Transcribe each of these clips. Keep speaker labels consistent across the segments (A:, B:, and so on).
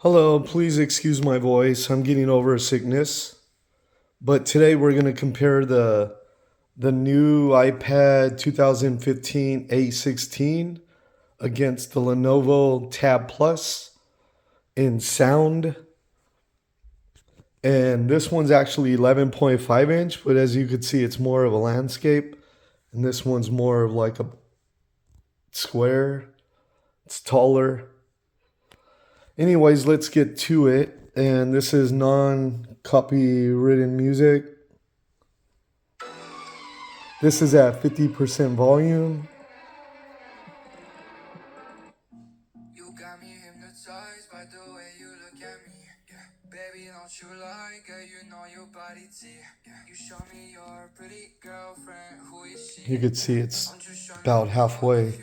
A: Hello, please excuse my voice. I'm getting over a sickness. But today we're going to compare the new iPad 2015 A16 against the Lenovo Tab Plus in sound. And this one's actually 11.5 inch, but as you can see, it's more of a landscape. And this one's more of like a square. It's taller. Anyways, let's get to it. And this is non-copywritten music. This is at 50% volume.
B: You got me hypnotized by the way you look at me. Yeah. Baby, don't you like it? You know your body T. Yeah. You show me your pretty girlfriend. Who is she?
A: You could see it's about halfway.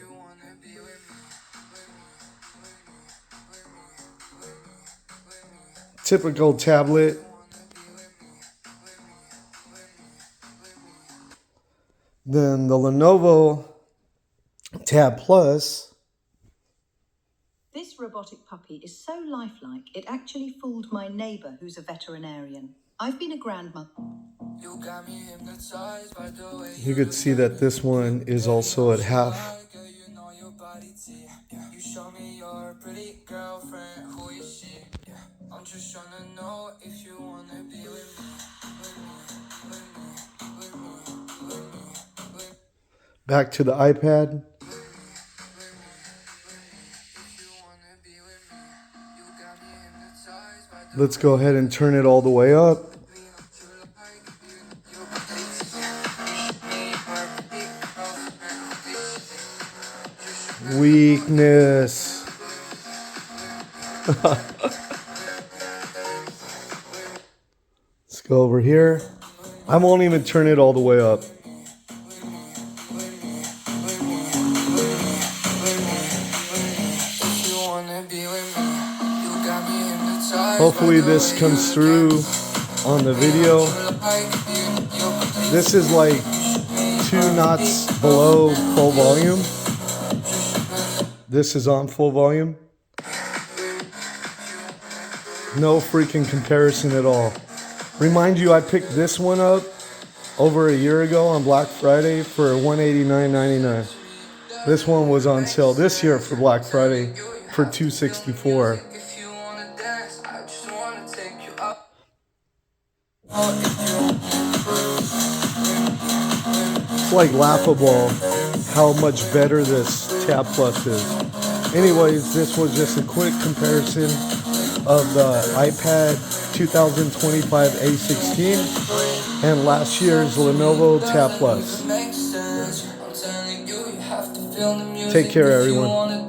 A: Typical tablet. Then the Lenovo Tab Plus.
C: This robotic puppy is so lifelike, it actually fooled my neighbour who's a veterinarian. I've been a grandmother.
A: You could see that this one is also at half.
B: You show me your pretty girlfriend. Who is she? I'm just trying to know if you wanna be with me.
A: Back to the iPad. Let's go ahead and turn it all the way up. Weakness. Let's go over here. I won't even turn it all the way up. Hopefully this comes through on the video. This is like 2 knots below full volume. This is on full volume. No freaking comparison at all. Remind you, I picked this one up over a year ago on Black Friday for $189.99. This one was on sale this year for Black Friday for $264. It's like laughable how much better this Tab Plus is. Anyways, this was just a quick comparison of the iPad 2025 A16 and last year's Lenovo Tab Plus. Take care, everyone.